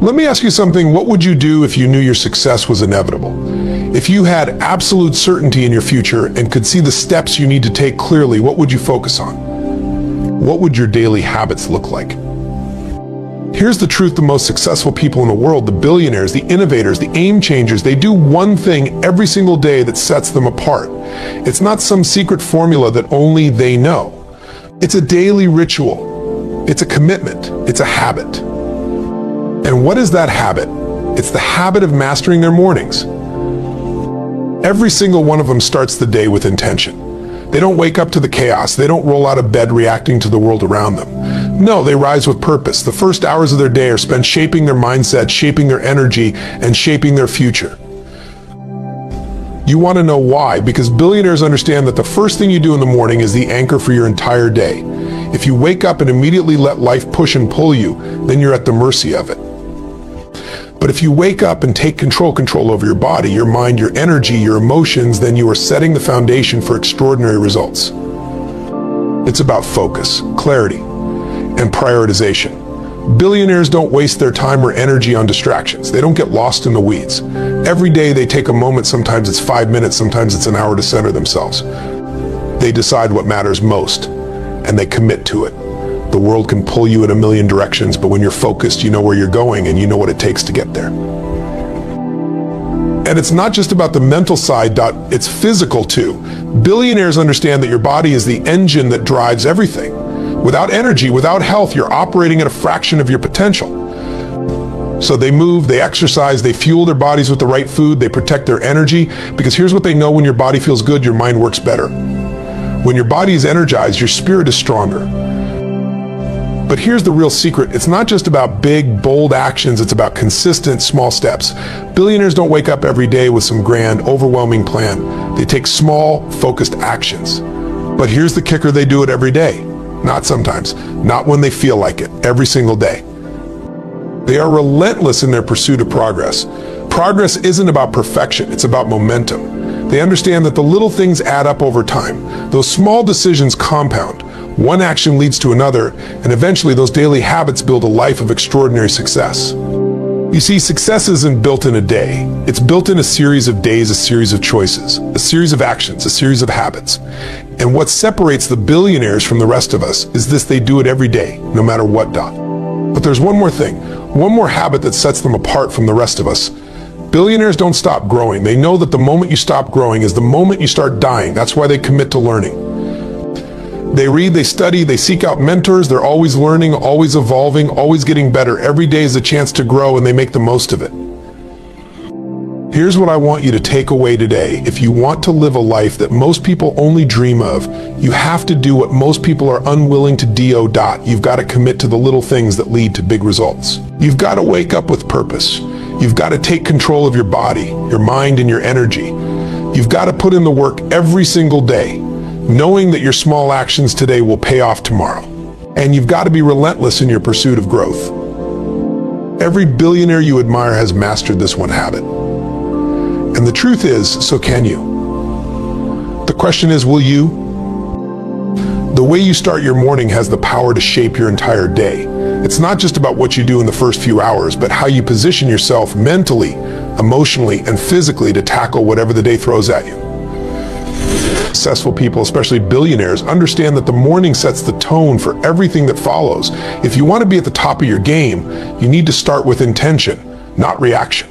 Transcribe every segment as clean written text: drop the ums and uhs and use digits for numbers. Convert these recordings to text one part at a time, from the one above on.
Let me ask you something. What would you do if you knew your success was inevitable? If you had absolute certainty in your future and could see the steps you need to take clearly, what would you focus on? What would your daily habits look like? Here's the truth: the most successful people in the world, the billionaires, the innovators, the aim changers, they do one thing every single day that sets them apart. It's not some secret formula that only they know. It's a daily ritual. It's a commitment. It's a habit. And what is that habit? It's the habit of mastering their mornings. Every single one of them starts the day with intention. They don't wake up to the chaos. They don't roll out of bed reacting to the world around them. No, they rise with purpose. The first hours of their day are spent shaping their mindset, shaping their energy, and shaping their future. You want to know why? Because billionaires understand that the first thing you do in the morning is the anchor for your entire day. If you wake up and immediately let life push and pull you, then you're at the mercy of it. But if you wake up and take control over your body, your mind, your energy, your emotions, then you are setting the foundation for extraordinary results. It's about focus, clarity, and prioritization. Billionaires don't waste their time or energy on distractions. They don't get lost in the weeds. Every day they take a moment, sometimes it's 5 minutes, sometimes it's an hour, to center themselves. They decide what matters most, and they commit to it. The world can pull you in a million directions, but when you're focused, you know where you're going and you know what it takes to get there. And it's not just about the mental side, it's physical too. Billionaires understand that your body is the engine that drives everything. Without energy, without health, you're operating at a fraction of your potential. So they move, they exercise, they fuel their bodies with the right food, they protect their energy, because here's what they know: when your body feels good, your mind works better. When your body is energized, your spirit is stronger. But here's the real secret. It's not just about big, bold actions. It's about consistent, small steps. Billionaires don't wake up every day with some grand, overwhelming plan. They take small, focused actions. But here's the kicker: they do it every day. Not sometimes. Not when they feel like it. Every single day. They are relentless in their pursuit of progress. Progress isn't about perfection. It's about momentum. They understand that the little things add up over time. Those small decisions compound. One action leads to another, and eventually those daily habits build a life of extraordinary success. You see, success isn't built in a day. It's built in a series of days, a series of choices, a series of actions, a series of habits. And what separates the billionaires from the rest of us is this: they do it every day, no matter what. But there's one more thing, one more habit that sets them apart from the rest of us. Billionaires don't stop growing. They know that the moment you stop growing is the moment you start dying. That's why they commit to learning. They read, they study, they seek out mentors. They're always learning, always evolving, always getting better. Every day is a chance to grow, and they make the most of it. Here's what I want you to take away today. If you want to live a life that most people only dream of, you have to do what most people are unwilling to do. You've got to commit to the little things that lead to big results. You've got to wake up with purpose. You've got to take control of your body, your mind, and your energy. You've got to put in the work every single day, knowing that your small actions today will pay off tomorrow. And you've got to be relentless in your pursuit of growth. Every billionaire you admire has mastered this one habit. And the truth is, so can you. The question is, will you? The way you start your morning has the power to shape your entire day. It's not just about what you do in the first few hours, but how you position yourself mentally, emotionally, and physically to tackle whatever the day throws at you. Successful people, especially billionaires, understand that the morning sets the tone for everything that follows. If you want to be at the top of your game, you need to start with intention, not reaction.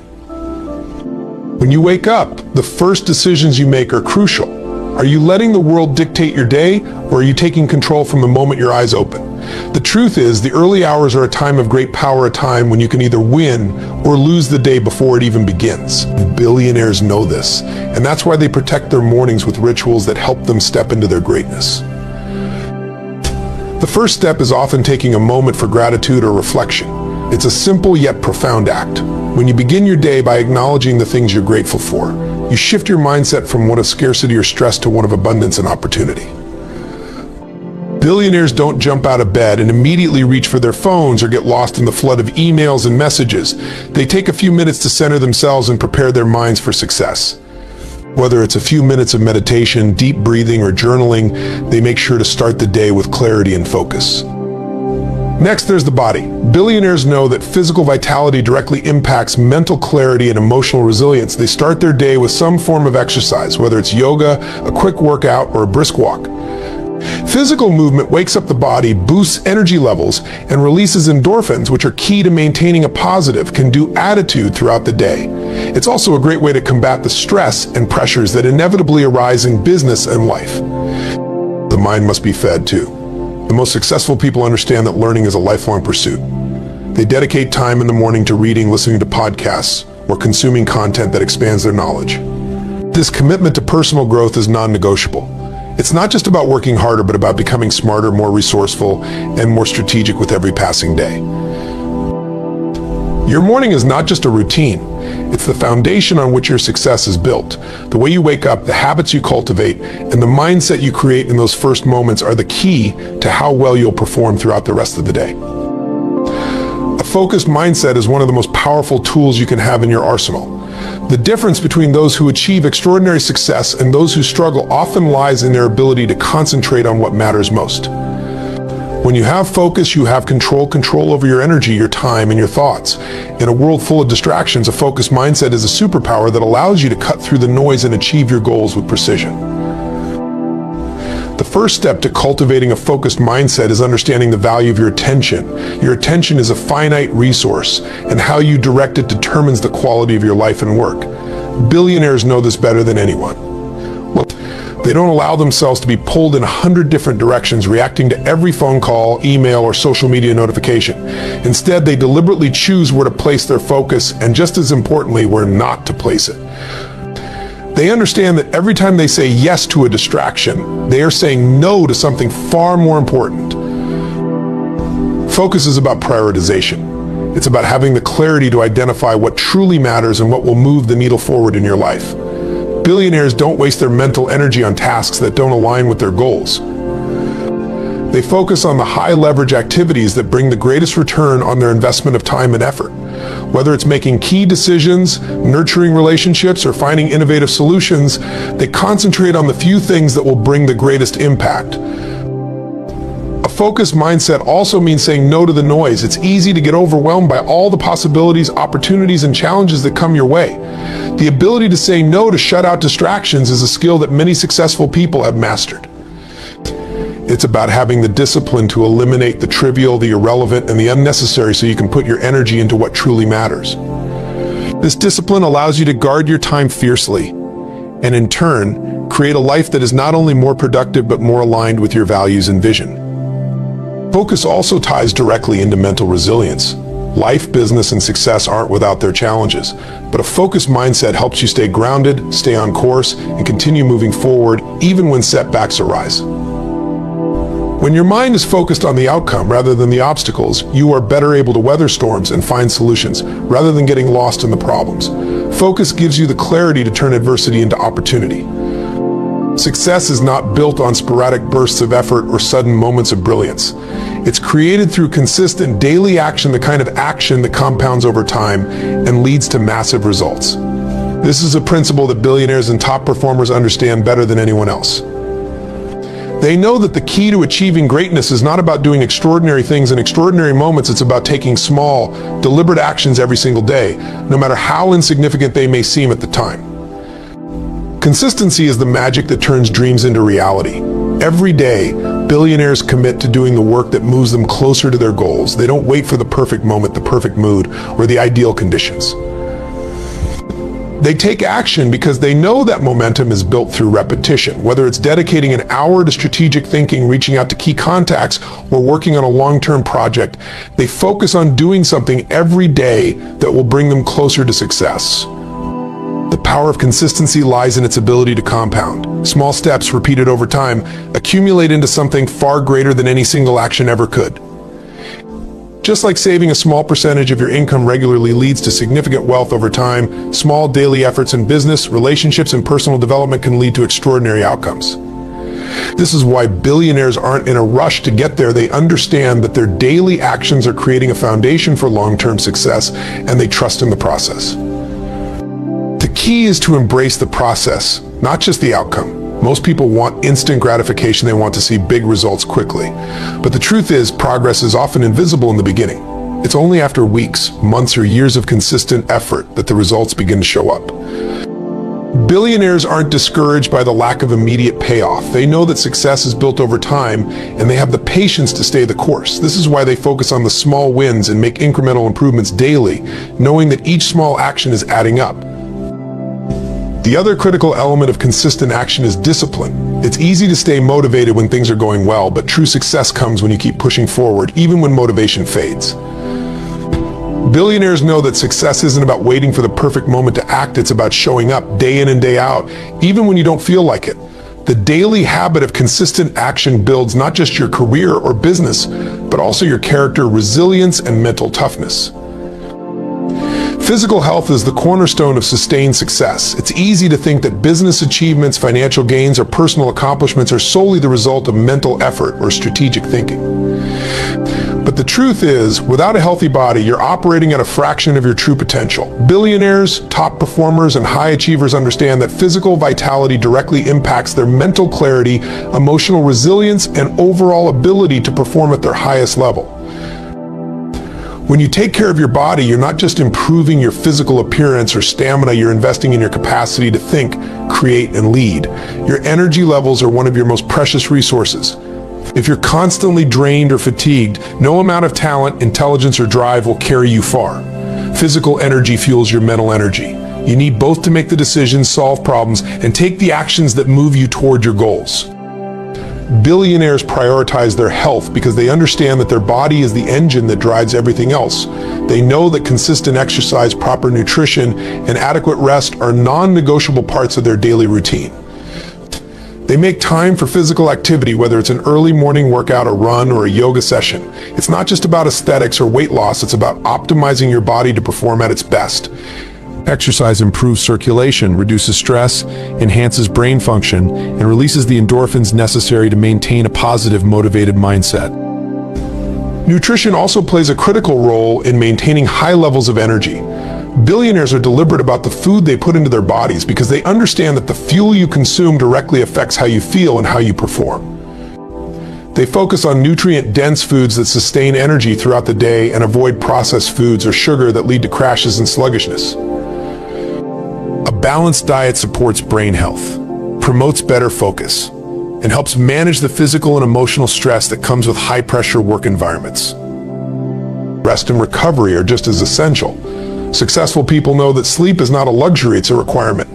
When you wake up, the first decisions you make are crucial. Are you letting the world dictate your day, or are you taking control from the moment your eyes open? The truth is, the early hours are a time of great power, a time when you can either win or lose the day before it even begins. Billionaires know this, and that's why they protect their mornings with rituals that help them step into their greatness. The first step is often taking a moment for gratitude or reflection. It's a simple yet profound act. When you begin your day by acknowledging the things you're grateful for, you shift your mindset from one of scarcity or stress to one of abundance and opportunity. Billionaires don't jump out of bed and immediately reach for their phones or get lost in the flood of emails and messages. They take a few minutes to center themselves and prepare their minds for success. Whether it's a few minutes of meditation, deep breathing, or journaling, they make sure to start the day with clarity and focus. Next, there's the body. Billionaires know that physical vitality directly impacts mental clarity and emotional resilience. They start their day with some form of exercise, whether it's yoga, a quick workout, or a brisk walk. Physical movement wakes up the body, boosts energy levels, and releases endorphins, which are key to maintaining a positive, can-do attitude throughout the day. It's also a great way to combat the stress and pressures that inevitably arise in business and life. The mind must be fed too. The most successful people understand that learning is a lifelong pursuit. They dedicate time in the morning to reading, listening to podcasts, or consuming content that expands their knowledge. This commitment to personal growth is non-negotiable. It's not just about working harder, but about becoming smarter, more resourceful, and more strategic with every passing day. Your morning is not just a routine. It's the foundation on which your success is built. The way you wake up, the habits you cultivate, and the mindset you create in those first moments are the key to how well you'll perform throughout the rest of the day. A focused mindset is one of the most powerful tools you can have in your arsenal. The difference between those who achieve extraordinary success and those who struggle often lies in their ability to concentrate on what matters most. When you have focus, you have control over your energy, your time, and your thoughts. In a world full of distractions, a focused mindset is a superpower that allows you to cut through the noise and achieve your goals with precision. The first step to cultivating a focused mindset is understanding the value of your attention. Your attention is a finite resource, and how you direct it determines the quality of your life and work. Billionaires know this better than anyone. They don't allow themselves to be pulled in 100 different directions, reacting to every phone call, email, or social media notification. Instead, they deliberately choose where to place their focus, and just as importantly, where not to place it. They understand that every time they say yes to a distraction, they are saying no to something far more important. Focus is about prioritization. It's about having the clarity to identify what truly matters and what will move the needle forward in your life. Billionaires don't waste their mental energy on tasks that don't align with their goals. They focus on the high-leverage activities that bring the greatest return on their investment of time and effort. Whether it's making key decisions, nurturing relationships, or finding innovative solutions, they concentrate on the few things that will bring the greatest impact. A focused mindset also means saying no to the noise. It's easy to get overwhelmed by all the possibilities, opportunities, and challenges that come your way. The ability to say no, to shut out distractions, is a skill that many successful people have mastered. It's about having the discipline to eliminate the trivial, the irrelevant, and the unnecessary so you can put your energy into what truly matters. This discipline allows you to guard your time fiercely, and in turn, create a life that is not only more productive but more aligned with your values and vision. Focus also ties directly into mental resilience. Life, business, and success aren't without their challenges, but a focused mindset helps you stay grounded, stay on course, and continue moving forward even when setbacks arise. When your mind is focused on the outcome rather than the obstacles, you are better able to weather storms and find solutions rather than getting lost in the problems. Focus gives you the clarity to turn adversity into opportunity. Success is not built on sporadic bursts of effort or sudden moments of brilliance. It's created through consistent daily action, the kind of action that compounds over time and leads to massive results. This is a principle that billionaires and top performers understand better than anyone else. They know that the key to achieving greatness is not about doing extraordinary things in extraordinary moments. It's about taking small, deliberate actions every single day, no matter how insignificant they may seem at the time. Consistency is the magic that turns dreams into reality. Every day, billionaires commit to doing the work that moves them closer to their goals. They don't wait for the perfect moment, the perfect mood, or the ideal conditions. They take action because they know that momentum is built through repetition. Whether it's dedicating an hour to strategic thinking, reaching out to key contacts, or working on a long-term project, they focus on doing something every day that will bring them closer to success. The power of consistency lies in its ability to compound. Small steps repeated over time accumulate into something far greater than any single action ever could. Just like saving a small percentage of your income regularly leads to significant wealth over time, small daily efforts in business, relationships, and personal development can lead to extraordinary outcomes. This is why billionaires aren't in a rush to get there. They understand that their daily actions are creating a foundation for long-term success, and they trust in the process. The key is to embrace the process, not just the outcome. Most people want instant gratification. They want to see big results quickly. But the truth is, progress is often invisible in the beginning. It's only after weeks, months, or years of consistent effort that the results begin to show up. Billionaires aren't discouraged by the lack of immediate payoff. They know that success is built over time, and they have the patience to stay the course. This is why they focus on the small wins and make incremental improvements daily, knowing that each small action is adding up. The other critical element of consistent action is discipline. It's easy to stay motivated when things are going well, but true success comes when you keep pushing forward, even when motivation fades. Billionaires know that success isn't about waiting for the perfect moment to act. It's about showing up day in and day out, even when you don't feel like it. The daily habit of consistent action builds not just your career or business, but also your character, resilience, and mental toughness. Physical health is the cornerstone of sustained success. It's easy to think that business achievements, financial gains, or personal accomplishments are solely the result of mental effort or strategic thinking. But the truth is, without a healthy body, you're operating at a fraction of your true potential. Billionaires, top performers, and high achievers understand that physical vitality directly impacts their mental clarity, emotional resilience, and overall ability to perform at their highest level. When you take care of your body, you're not just improving your physical appearance or stamina, you're investing in your capacity to think, create, and lead. Your energy levels are one of your most precious resources. If you're constantly drained or fatigued, no amount of talent, intelligence, or drive will carry you far. Physical energy fuels your mental energy. You need both to make the decisions, solve problems, and take the actions that move you toward your goals. Billionaires prioritize their health because they understand that their body is the engine that drives everything else. They know that consistent exercise, proper nutrition, and adequate rest are non-negotiable parts of their daily routine. They make time for physical activity, whether it's an early morning workout, a run, or a yoga session. It's not just about aesthetics or weight loss, it's about optimizing your body to perform at its best. Exercise improves circulation, reduces stress, enhances brain function, and releases the endorphins necessary to maintain a positive, motivated mindset. Nutrition also plays a critical role in maintaining high levels of energy. Billionaires are deliberate about the food they put into their bodies because they understand that the fuel you consume directly affects how you feel and how you perform. They focus on nutrient-dense foods that sustain energy throughout the day and avoid processed foods or sugar that lead to crashes and sluggishness. A balanced diet supports brain health, promotes better focus, and helps manage the physical and emotional stress that comes with high-pressure work environments. Rest and recovery are just as essential. Successful people know that sleep is not a luxury, it's a requirement.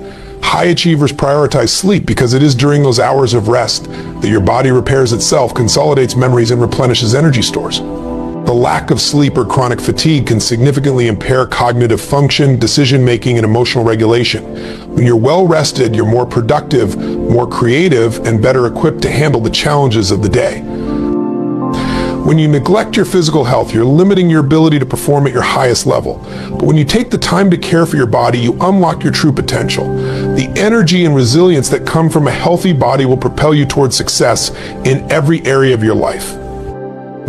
High achievers prioritize sleep because it is during those hours of rest that your body repairs itself, consolidates memories, and replenishes energy stores. The lack of sleep or chronic fatigue can significantly impair cognitive function, decision-making, and emotional regulation. When you're well-rested, you're more productive, more creative, and better equipped to handle the challenges of the day. When you neglect your physical health, you're limiting your ability to perform at your highest level. But when you take the time to care for your body, you unlock your true potential. The energy and resilience that come from a healthy body will propel you towards success in every area of your life.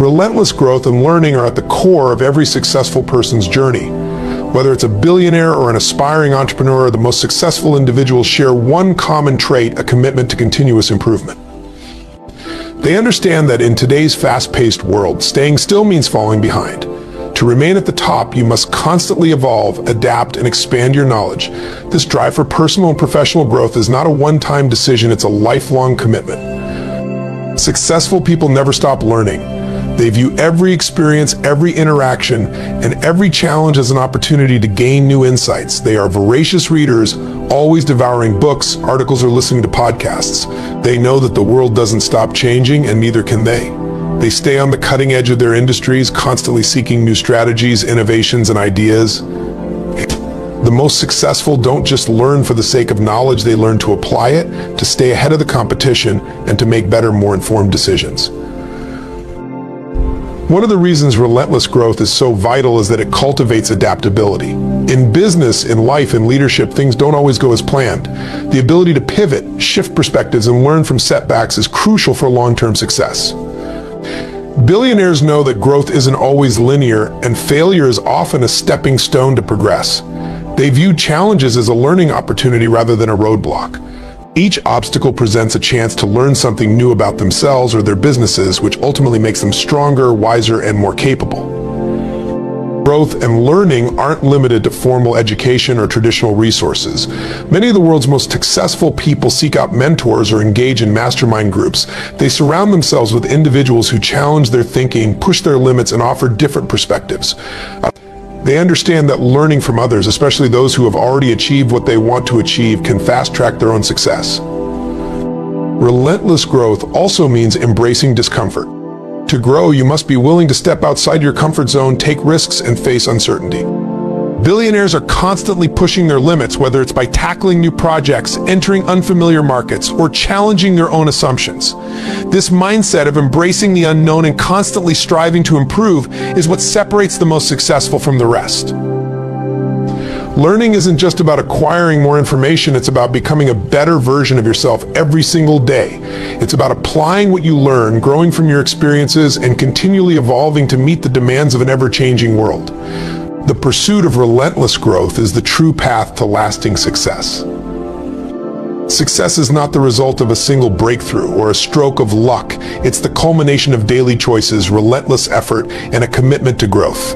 Relentless growth and learning are at the core of every successful person's journey. Whether it's a billionaire or an aspiring entrepreneur, the most successful individuals share one common trait: a commitment to continuous improvement. They understand that in today's fast-paced world, staying still means falling behind. To remain at the top, you must constantly evolve, adapt, and expand your knowledge. This drive for personal and professional growth is not a one-time decision, it's a lifelong commitment. Successful people never stop learning. They view every experience, every interaction, and every challenge as an opportunity to gain new insights. They are voracious readers, always devouring books, articles, or listening to podcasts. They know that the world doesn't stop changing, and neither can they. They stay on the cutting edge of their industries, constantly seeking new strategies, innovations, and ideas. The most successful don't just learn for the sake of knowledge, they learn to apply it, to stay ahead of the competition, and to make better, more informed decisions. One of the reasons relentless growth is so vital is that it cultivates adaptability. In business, in life, in leadership, things don't always go as planned. The ability to pivot, shift perspectives, and learn from setbacks is crucial for long-term success. Billionaires know that growth isn't always linear, and failure is often a stepping stone to progress. They view challenges as a learning opportunity rather than a roadblock. Each obstacle presents a chance to learn something new about themselves or their businesses, which ultimately makes them stronger, wiser, and more capable. Growth and learning aren't limited to formal education or traditional resources. Many of the world's most successful people seek out mentors or engage in mastermind groups. They surround themselves with individuals who challenge their thinking, push their limits, and offer different perspectives. They understand that learning from others, especially those who have already achieved what they want to achieve, can fast-track their own success. Relentless growth also means embracing discomfort. To grow, you must be willing to step outside your comfort zone, take risks, and face uncertainty. Billionaires are constantly pushing their limits, whether it's by tackling new projects, entering unfamiliar markets, or challenging their own assumptions. This mindset of embracing the unknown and constantly striving to improve is what separates the most successful from the rest. Learning isn't just about acquiring more information, it's about becoming a better version of yourself every single day. It's about applying what you learn, growing from your experiences, and continually evolving to meet the demands of an ever-changing world. The pursuit of relentless growth is the true path to lasting success. Success is not the result of a single breakthrough or a stroke of luck. It's the culmination of daily choices, relentless effort, and a commitment to growth.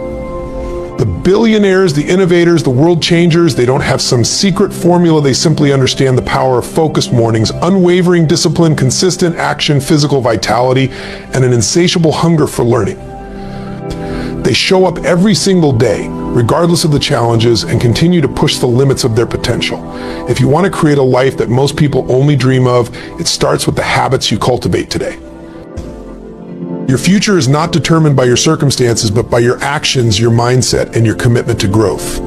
The billionaires, the innovators, the world changers, they don't have some secret formula. They simply understand the power of focused mornings, unwavering discipline, consistent action, physical vitality, and an insatiable hunger for learning. They show up every single day, regardless of the challenges, and continue to push the limits of their potential. If you want to create a life that most people only dream of, it starts with the habits you cultivate today. Your future is not determined by your circumstances, but by your actions, your mindset, and your commitment to growth.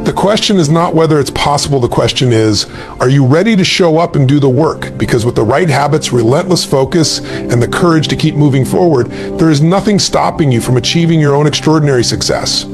The question is not whether it's possible, the question is, are you ready to show up and do the work? Because with the right habits, relentless focus, and the courage to keep moving forward, there is nothing stopping you from achieving your own extraordinary success.